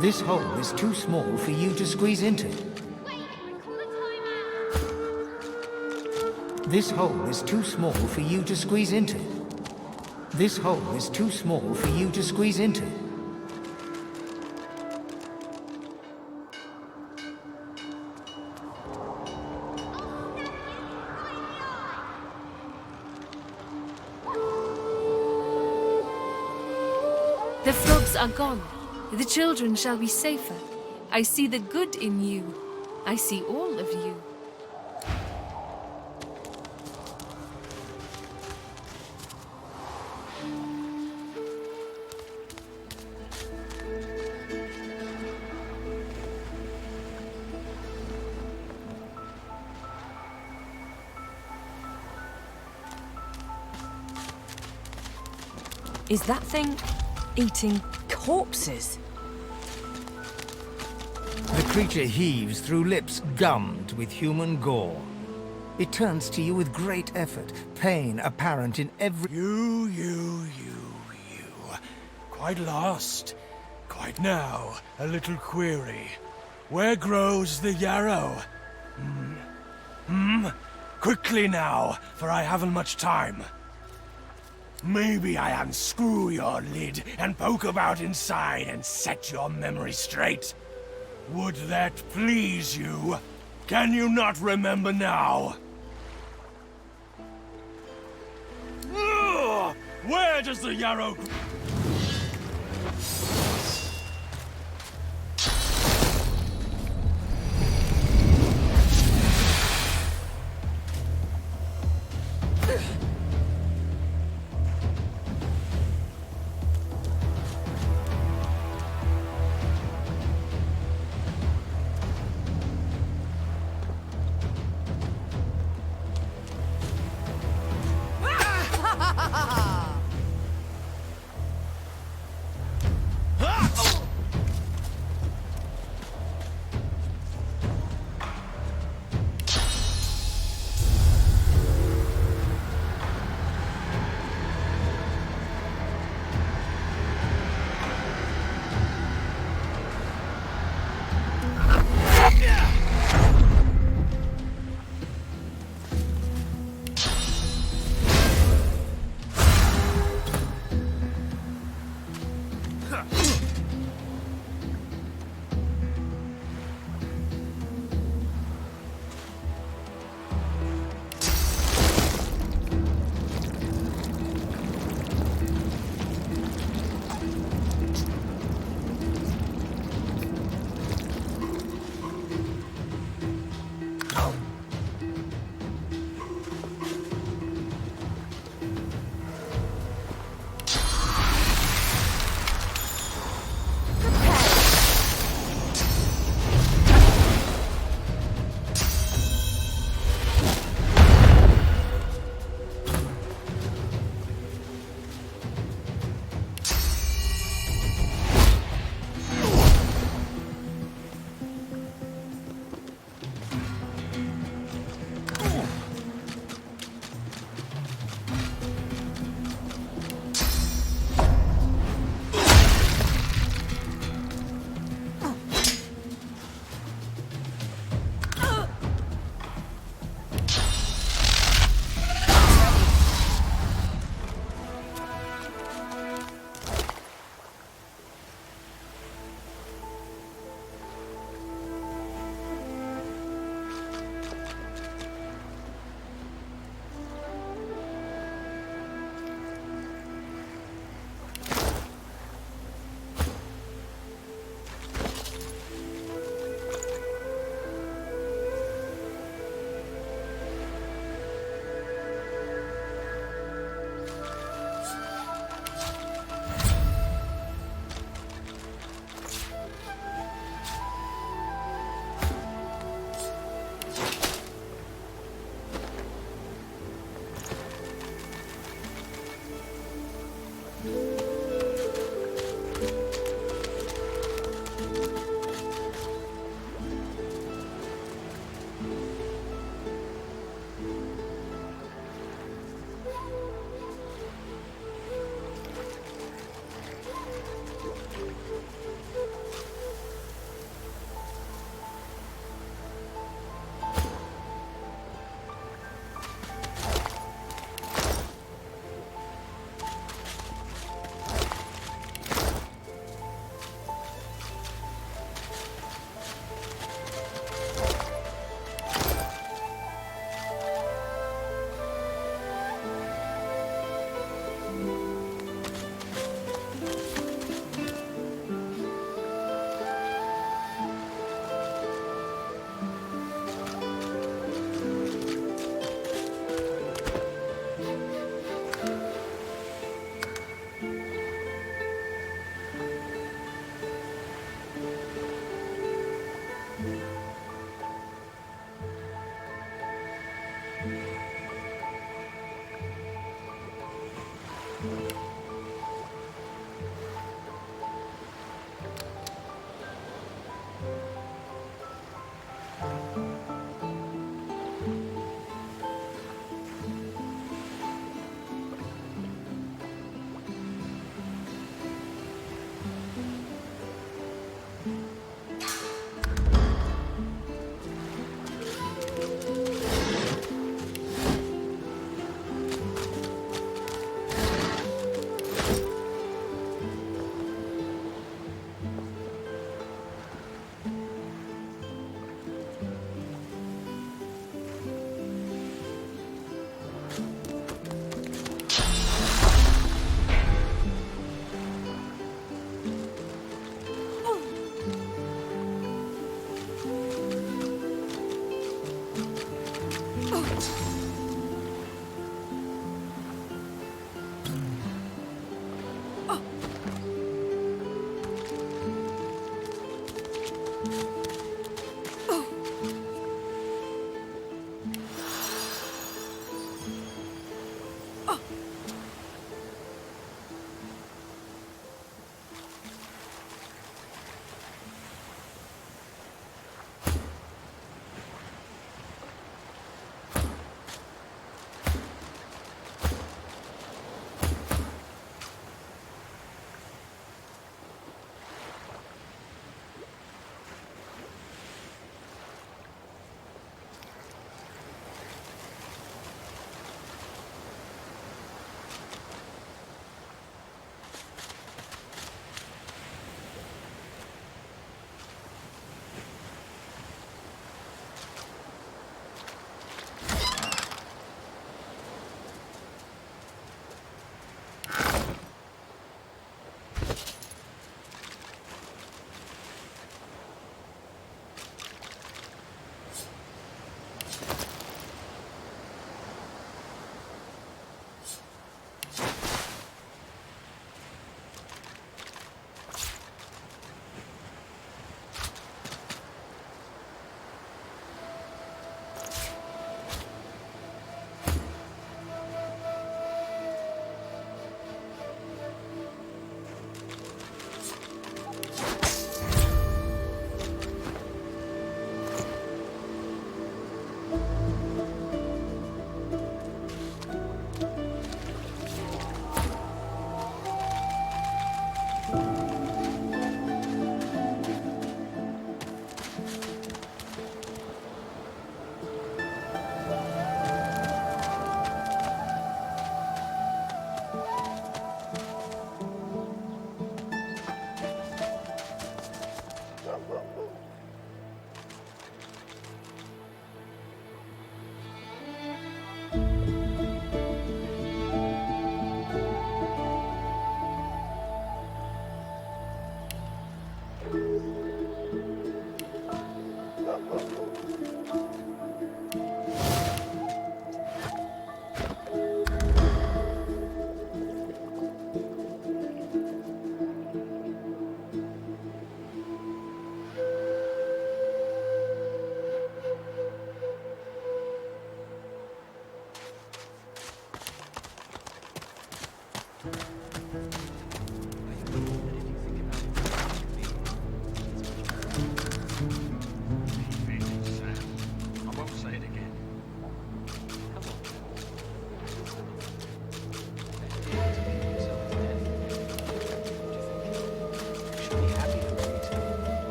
This hole is too small for you to squeeze into. This hole is too small for you to squeeze into. This hole is too small for you to squeeze into. The frogs are gone. The children shall be safer. I see the good in you. I see all of you. Is that thing eating corpses? The creature heaves through lips gummed with human gore. It turns to you with great effort, pain apparent in every... You. Quite lost. Quite now, a little query. Where grows the yarrow? Quickly now, for I haven't much time. Maybe I unscrew your lid and poke about inside and set your memory straight. Would that please you? Can you not remember now? Ugh! Where does the yarrow...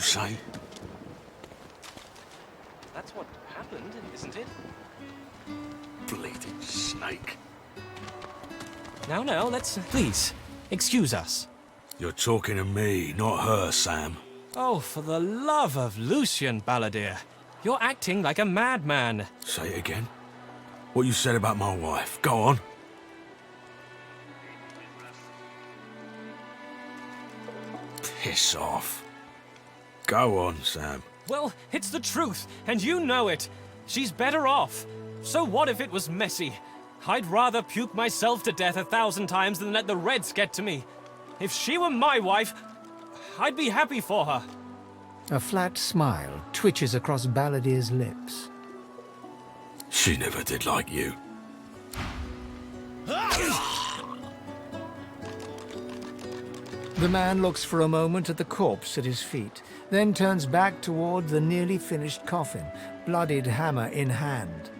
say? That's what happened, isn't it? Bleeding snake. Now, let's... Please, excuse us. You're talking to me, not her, Sam. Oh, for the love of Lucian, Balladeer. You're acting like a madman. Say it again. What you said about my wife. Go on. Piss off. Go on, Sam. Well, it's the truth, and you know it. She's better off. So what if it was messy? I'd rather puke myself to death 1,000 times than let the Reds get to me. If she were my wife, I'd be happy for her. A flat smile twitches across Balladeer's lips. She never did like you. The man looks for a moment at the corpse at his feet, then turns back toward the nearly finished coffin, bloodied hammer in hand.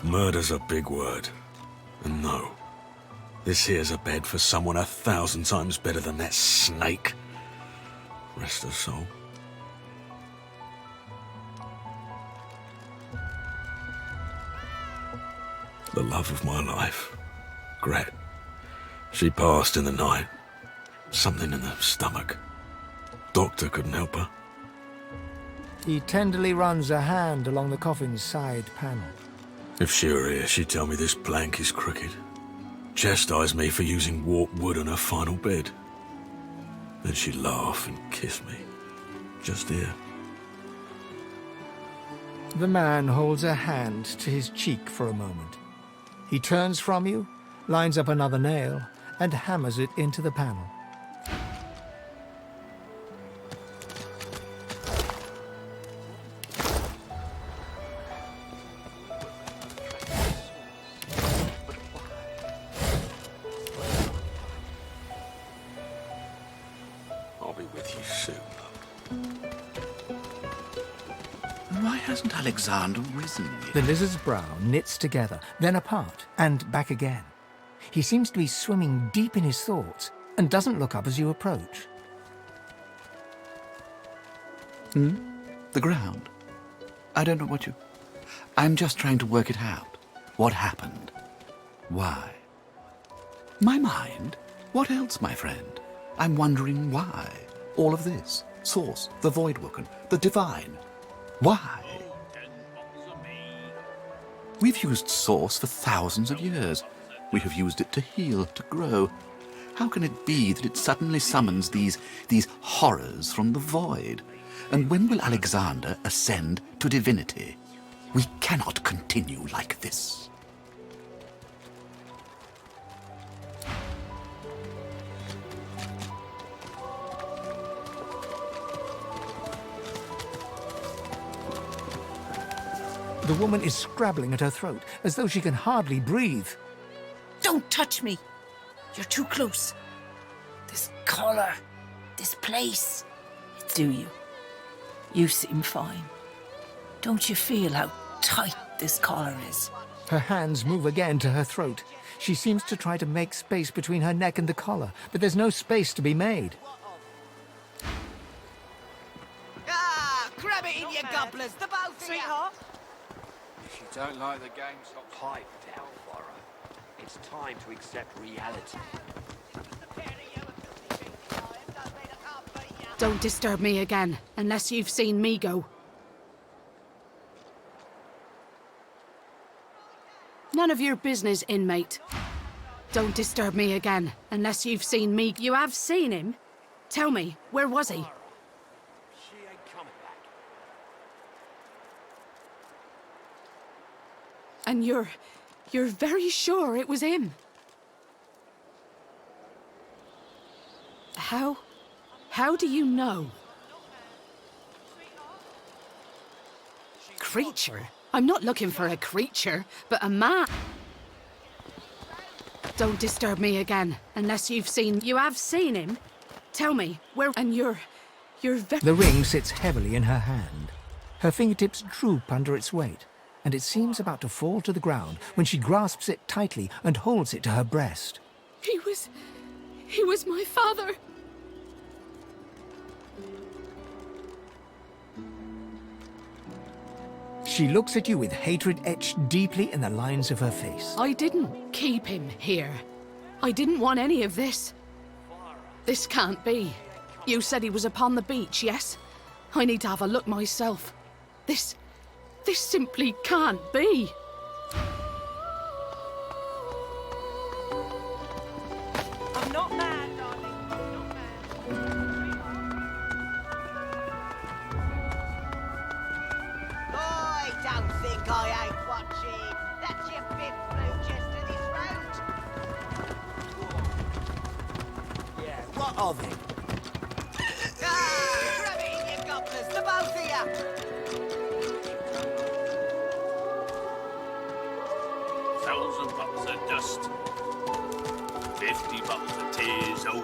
Murder's a big word. And no, this here's a bed for someone 1,000 times better than that snake. Rest her soul. The love of my life, Gret. She passed in the night. Something in the stomach. Doctor couldn't help her. He tenderly runs a hand along the coffin's side panel. If she were here, she'd tell me this plank is crooked. Chastise me for using warped wood on her final bed. Then she'd laugh and kiss me. Just here. The man holds a hand to his cheek for a moment. He turns from you, lines up another nail, and hammers it into the panel. I'll be with you soon. Why hasn't Alexander risen yet? The lizard's brow knits together, then apart, and back again. He seems to be swimming deep in his thoughts, and doesn't look up as you approach. The ground? I don't know what you... I'm just trying to work it out. What happened? Why? My mind? What else, my friend? I'm wondering why. All of this. Source, the Voidwoken, the Divine. Why? We've used Source for thousands of years. We have used it to heal, to grow. How can it be that it suddenly summons these horrors from the void? And when will Alexander ascend to divinity? We cannot continue like this. The woman is scrabbling at her throat, as though she can hardly breathe. Don't touch me! You're too close. This collar, this place, it's do you. You seem fine. Don't you feel how tight this collar is? Her hands move again to her throat. She seems to try to make space between her neck and the collar, but there's no space to be made. Ah, grab it in your gobblers, the both of you! If you don't like the game, stop. Pipe down, Warren. It's time to accept reality. Don't disturb me again, unless you've seen me go. None of your business, inmate. Don't disturb me again, unless you've seen me. You have seen him? Tell me, where was he? She ain't coming back. And you're very sure it was him? How do you know? Creature? I'm not looking for a creature, but a man. Don't disturb me again, unless you've seen... You have seen him? Tell me, where... And you're very... The ring sits heavily in her hand. Her fingertips droop under its weight, and it seems about to fall to the ground when she grasps it tightly and holds it to her breast. He was my father. She looks at you with hatred etched deeply in the lines of her face. I didn't keep him here. I didn't want any of this. This can't be. You said he was upon the beach, yes? I need to have a look myself. This simply can't be. I'm not mad, darling. I'm not mad. I don't think I ain't watching. That's your fifth blue chest of this road. Yeah, what of it? Ah, grab it in your gobblers, the both of you! 50 bottles of tears, oh.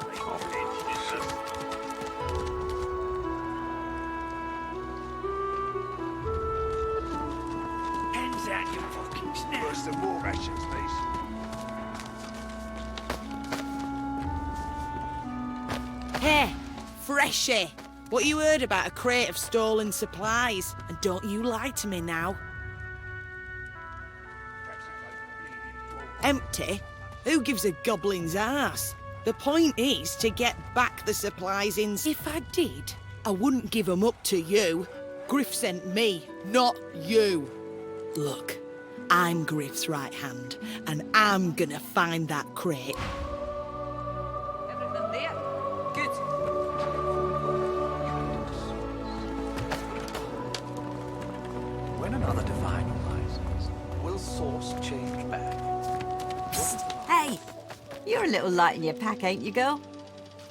They got edged, didn't they? Hands out your pockets now. Where's the more rations, please? Hey, Freshie. What you heard about a crate of stolen supplies? And don't you lie to me now. Empty? Who gives a goblin's arse? The point is to get back the supplies in. If I did, I wouldn't give them up to you. Griff sent me, not you. Look, I'm Griff's right hand, and I'm gonna find that crate. Everything there? Good. When another divine arises, will source change back? Hey, you're a little light in your pack, ain't you, girl?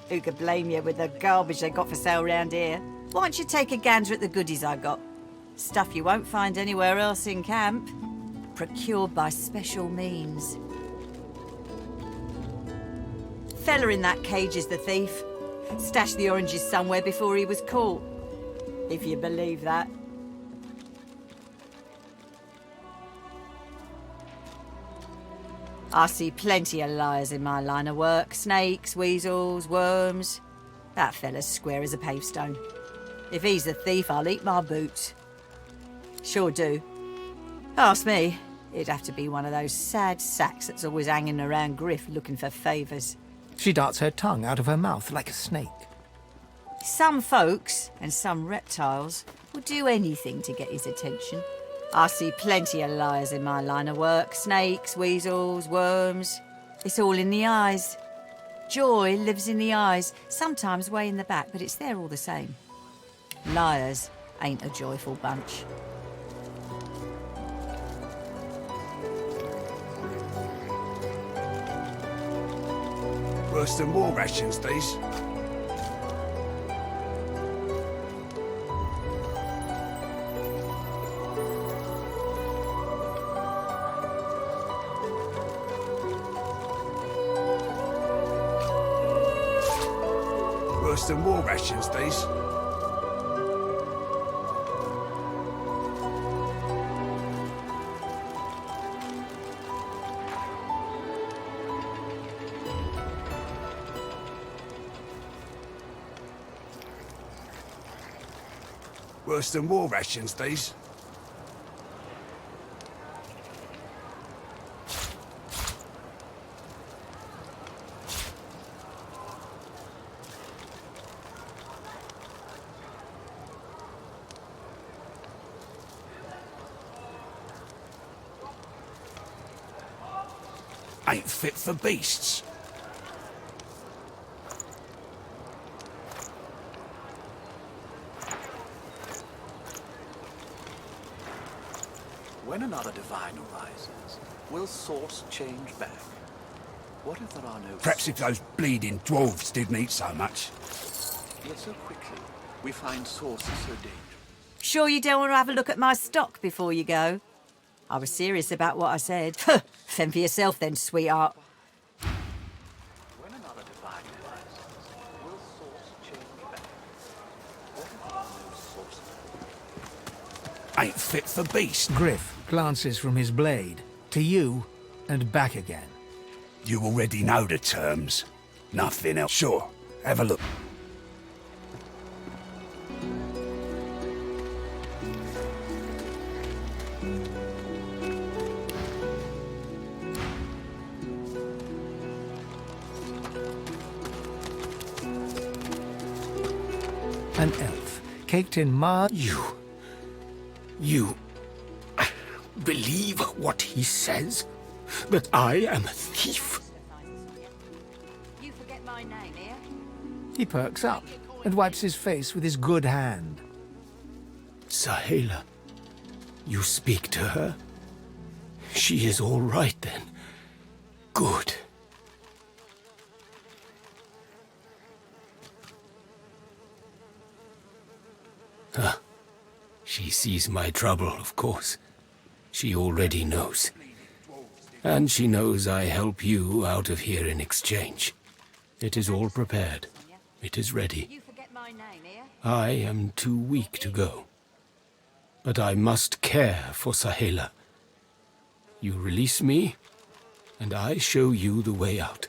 Who could blame you with the garbage they got for sale round here? Why don't you take a gander at the goodies I got? Stuff you won't find anywhere else in camp. Procured by special means. Fella in that cage is the thief. Stashed the oranges somewhere before he was caught. If you believe that. I see plenty of liars in my line of work. Snakes, weasels, worms. That fella's square as a pavestone. If he's the thief, I'll eat my boots. Sure do. Ask me, it'd have to be one of those sad sacks that's always hanging around Griff looking for favours. She darts her tongue out of her mouth like a snake. Some folks, and some reptiles, will do anything to get his attention. I see plenty of liars in my line of work. Snakes, weasels, worms. It's all in the eyes. Joy lives in the eyes, sometimes way in the back, but it's there all the same. Liars ain't a joyful bunch. Worse than war rations, these. Worse than war rations, these. Worse than war rations, these. Ain't fit for beasts. When another divine arises, will source change back? What if there are no... Perhaps if those bleeding dwarves didn't eat so much. Yet so quickly, we find sources so dangerous. Sure you don't want to have a look at my stock before you go? I was serious about what I said. Fend for yourself then, sweetheart. When another divine arises, will source change back? What if there are no sources? Ain't fit for beasts. Griff glances from his blade to you and back again. You already know the terms. Nothing else. Sure, have a look. An elf, caked in mud. You believe what he says? That I am a thief? You forget my name, here? He perks up and wipes his face with his good hand. Sahela, you speak to her? She is all right then. Good. She sees my trouble, of course. She already knows. And she knows I help you out of here in exchange. It is all prepared. It is ready. I am too weak to go. But I must care for Sahela. You release me, and I show you the way out.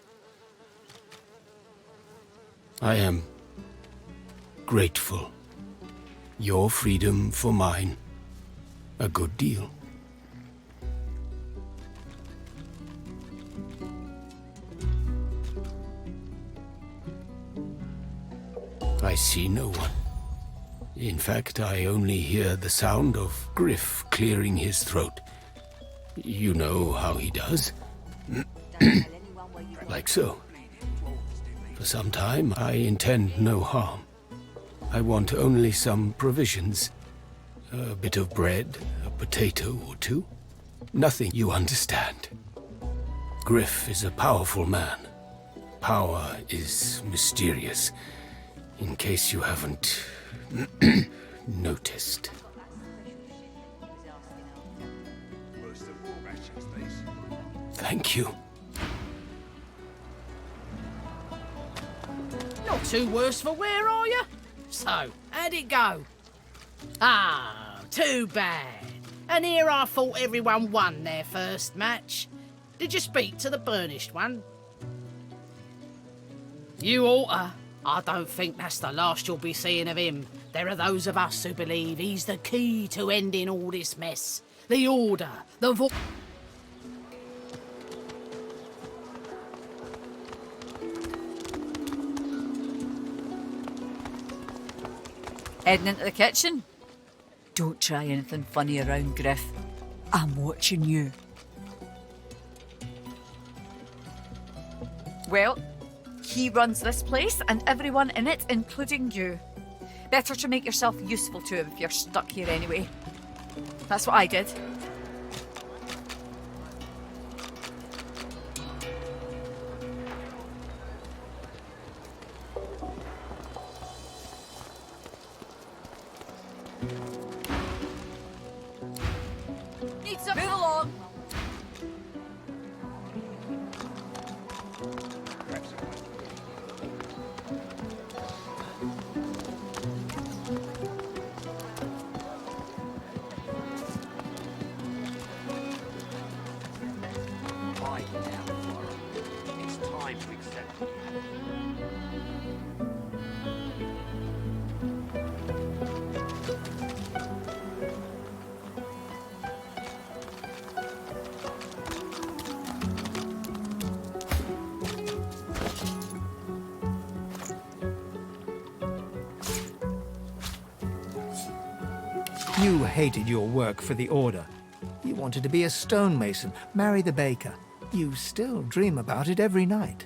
I am grateful. Your freedom for mine. A good deal. I see no one. In fact, I only hear the sound of Griff clearing his throat. You know how he does? Like so. For some time, I intend no harm. I want only some provisions. A bit of bread, a potato or two. Nothing you understand. Griff is a powerful man. Power is mysterious. In case you haven't noticed. Thank you. Not too worse for wear, are you? So, how'd it go? Ah, too bad. And here I thought everyone won their first match. Did you speak to the burnished one? You oughta. I don't think that's the last you'll be seeing of him. There are those of us who believe he's the key to ending all this mess. The order, the Heading into the kitchen? Don't try anything funny around, Griff. I'm watching you. Well, he runs this place and everyone in it, including you. Better to make yourself useful to him if you're stuck here anyway. That's what I did. Need some. Move along. It's time to accept. You hated your work for the Order. You wanted to be a stonemason, marry the baker. You still dream about it every night.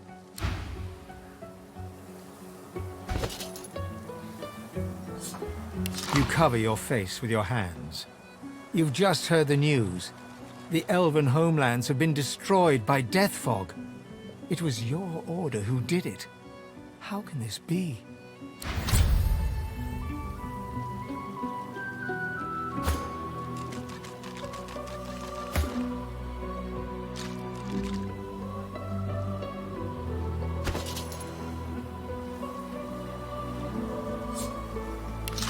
You cover your face with your hands. You've just heard the news. The elven homelands have been destroyed by death fog. It was your Order who did it. How can this be?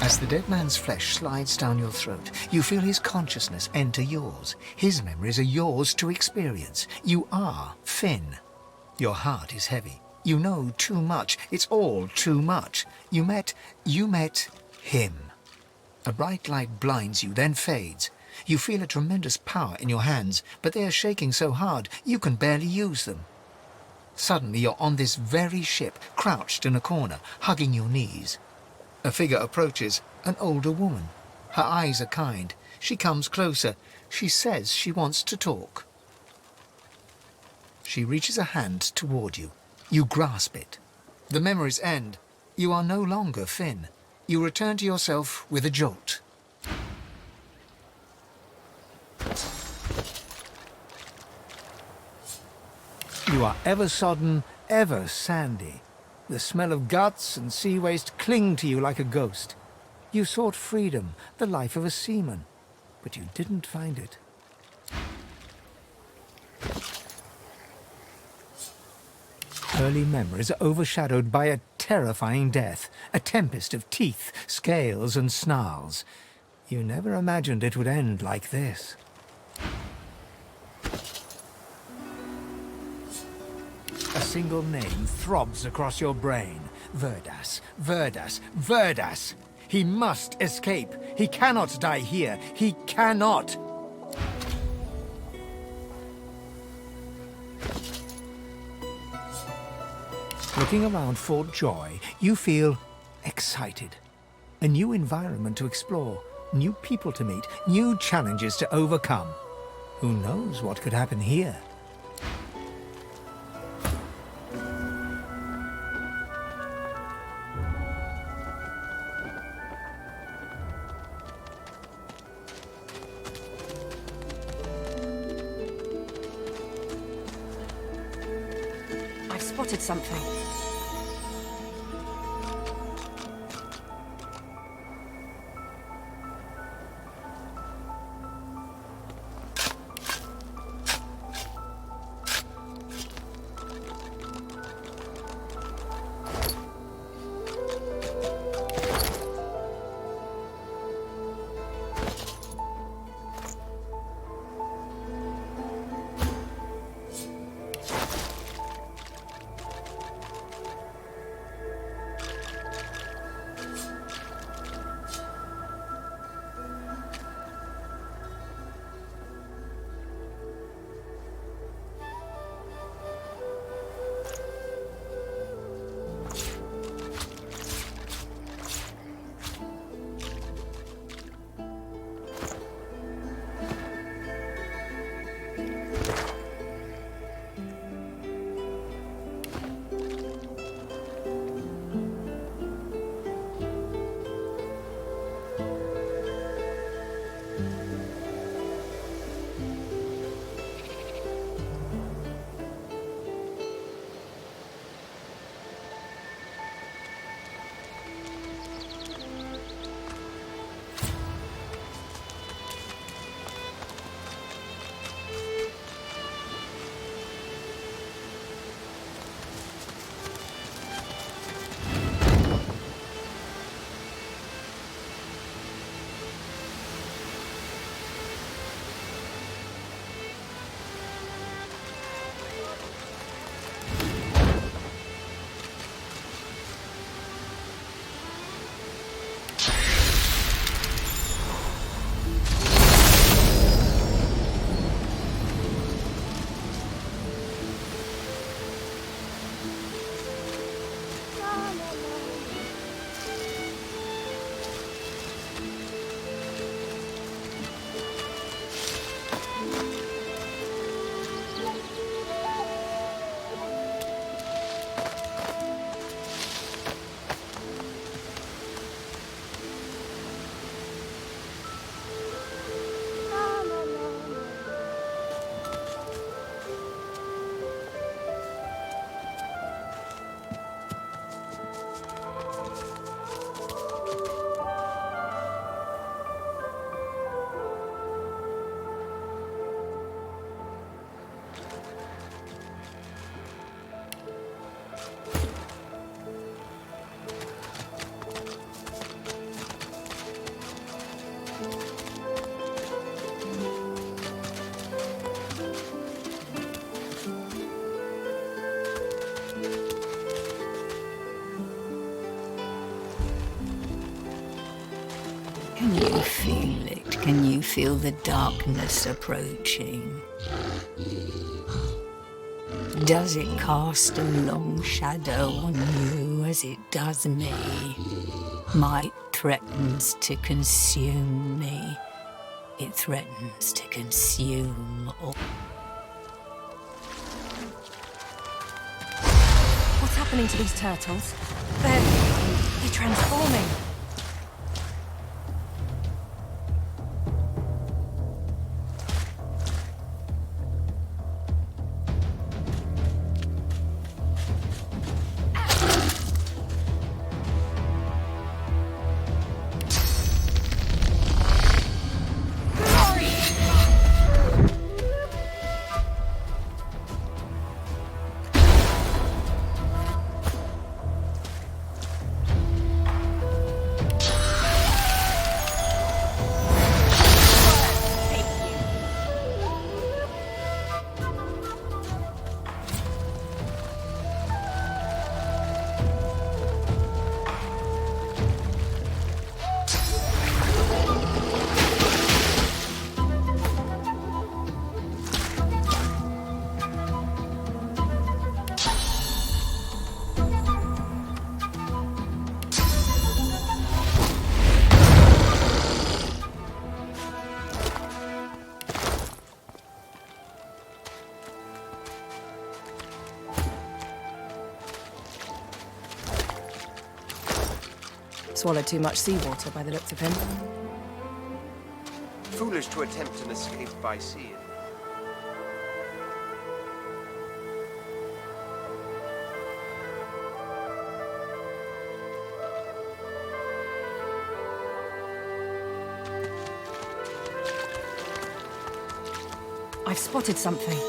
As the dead man's flesh slides down your throat, you feel his consciousness enter yours. His memories are yours to experience. You are Finn. Your heart is heavy. You know too much. It's all too much. You met him. A bright light blinds you, then fades. You feel a tremendous power in your hands, but they are shaking so hard you can barely use them. Suddenly you're on this very ship, crouched in a corner, hugging your knees. A figure approaches, an older woman. Her eyes are kind. She comes closer. She says she wants to talk. She reaches a hand toward you. You grasp it. The memories end. You are no longer Finn. You return to yourself with a jolt. You are ever sodden, ever sandy. The smell of guts and sea waste cling to you like a ghost. You sought freedom, the life of a seaman, but you didn't find it. early memories are overshadowed by a terrifying death, a tempest of teeth, scales, and snarls. You never imagined it would end like this. A single name throbs across your brain. Verdas, Verdas, Verdas! He must escape. He cannot die here. He cannot! Looking around Fort Joy, you feel excited. A new environment to explore, new people to meet, new challenges to overcome. Who knows what could happen here? I've spotted something. Can you feel it? Can you feel the darkness approaching? Does it cast a long shadow on you as it does me? Might threatens to consume me. It threatens to consume all. What's happening to these turtles? They're transforming. Swallowed too much seawater by the looks of him. Foolish to attempt an escape by sea. I've spotted something.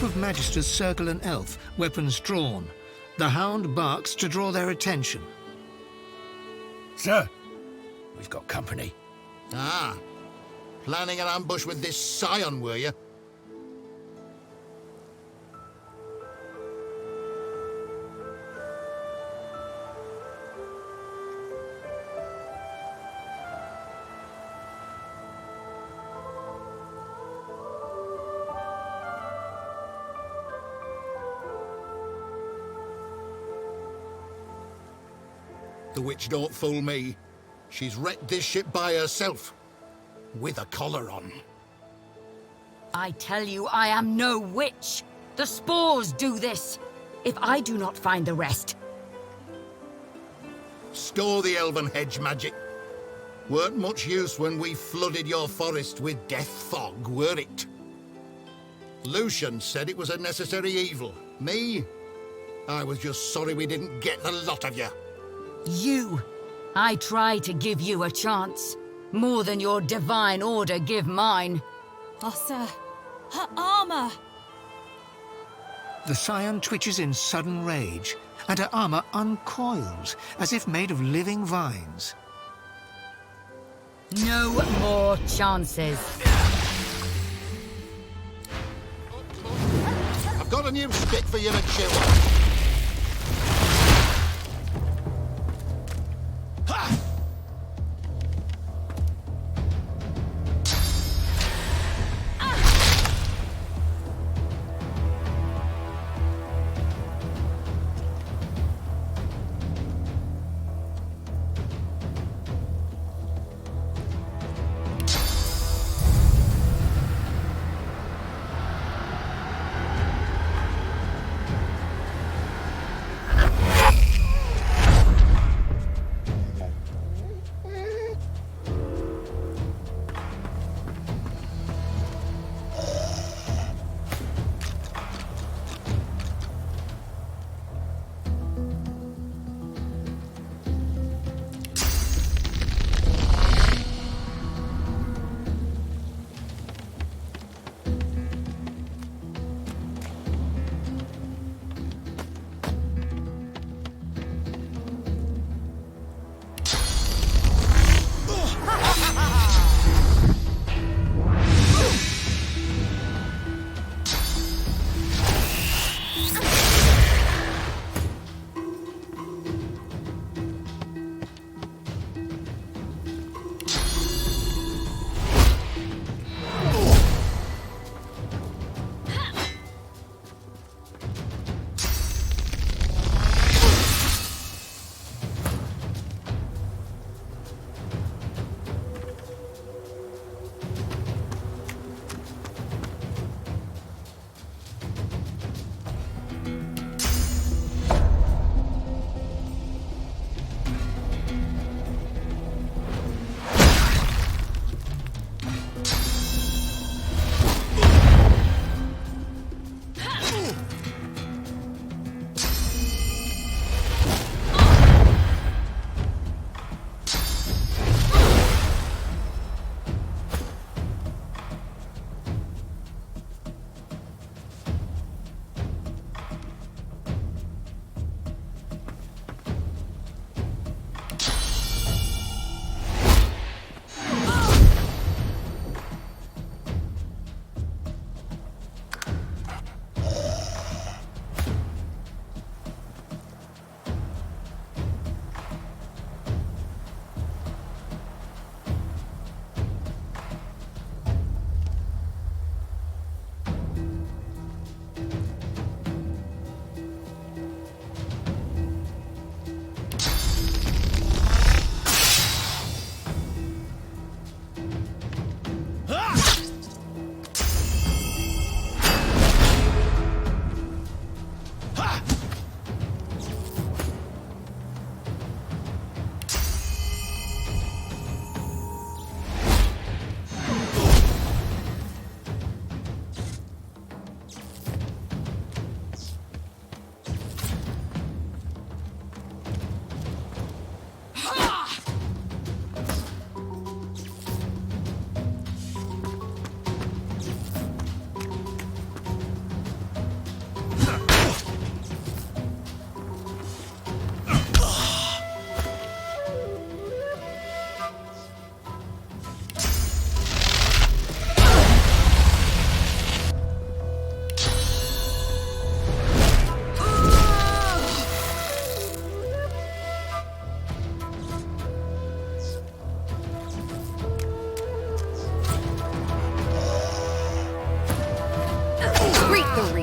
Of magisters circle an elf, weapons drawn. The hound barks to draw their attention. Sir, we've got company. Ah, planning an ambush with this scion, were you? The witch don't fool me. She's wrecked this ship by herself, with a collar on. I tell you, I am no witch. The spores do this. If I do not find the rest... Store the elven hedge magic. Weren't much use when we flooded your forest with death fog, were it? Lucian said it was a necessary evil. Me? I was just sorry we didn't get the lot of you. You. I try to give you a chance. More than your divine order give mine. Oh, sir. Her armor! The scion twitches in sudden rage, and her armor uncoils, as if made of living vines. No more chances. I've got a new stick for you to chew on.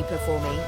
deeper for me.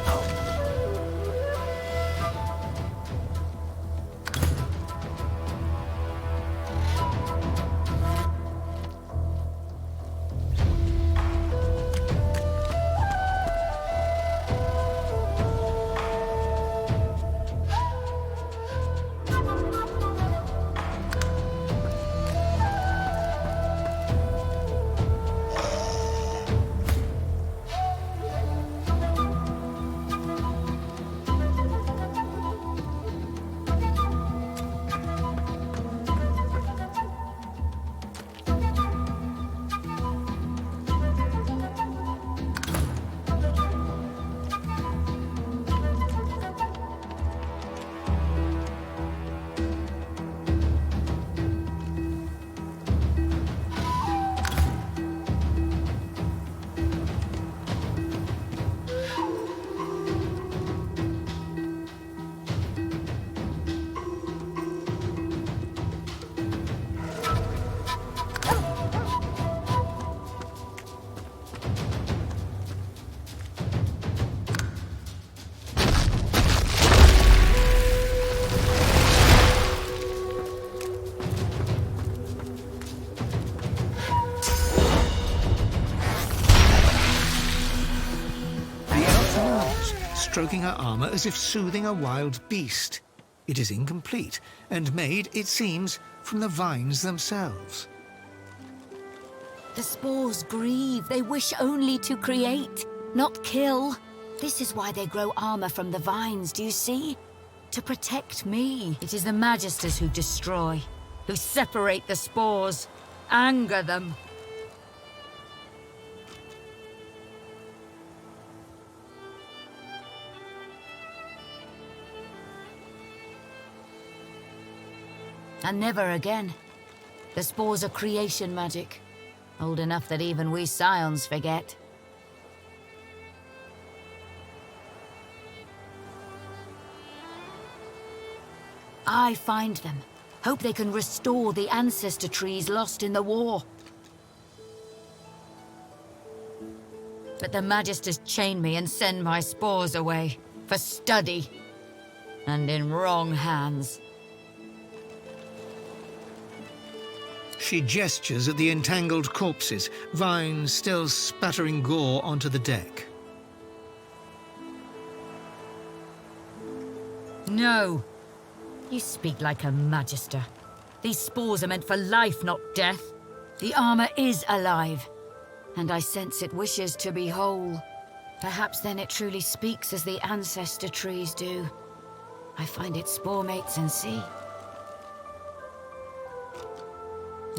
Stroking her armor as if soothing a wild beast. It is incomplete, and made, it seems, from the vines themselves. The spores grieve. They wish only to create, not kill. This is why they grow armor from the vines, do you see? To protect me. It is the Magisters who destroy, who separate the spores, anger them. And never again. The spores are creation magic. Old enough that even we scions forget. I find them. Hope they can restore the ancestor trees lost in the war. But the Magisters chain me and send my spores away. For study. And in wrong hands. She gestures at the entangled corpses, vines still spattering gore onto the deck. No. You speak like a Magister. These spores are meant for life, not death. The armor is alive, and I sense it wishes to be whole. Perhaps then it truly speaks as the ancestor trees do. I find its spore mates and see.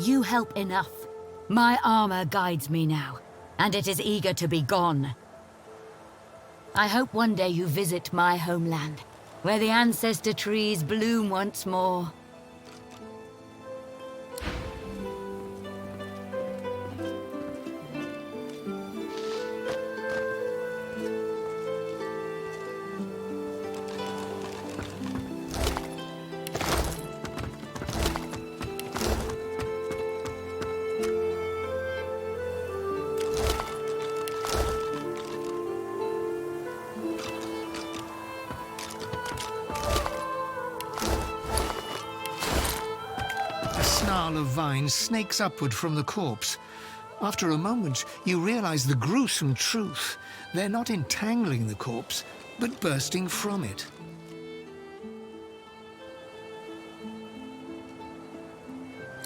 You help enough. My armor guides me now, and it is eager to be gone. I hope one day you visit my homeland, where the ancestor trees bloom once more. Of vines snakes upward from the corpse. After a moment, you realize the gruesome truth. They're not entangling the corpse, but bursting from it.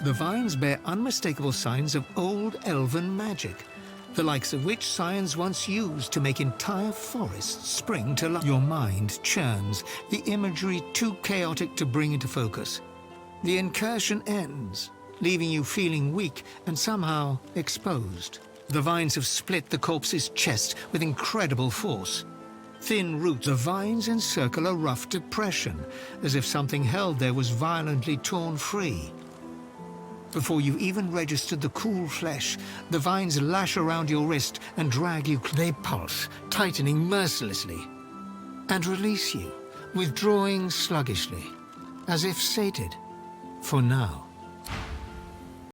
The vines bear unmistakable signs of old elven magic, the likes of which science once used to make entire forests spring to life. Your mind churns, the imagery too chaotic to bring into focus. The incursion ends, leaving you feeling weak and somehow exposed. The vines have split the corpse's chest with incredible force. Thin roots, the vines encircle a rough depression, as if something held there was violently torn free. Before you even registered the cool flesh, the vines lash around your wrist and drag you. They pulse, tightening mercilessly, and release you, withdrawing sluggishly, as if sated. For now.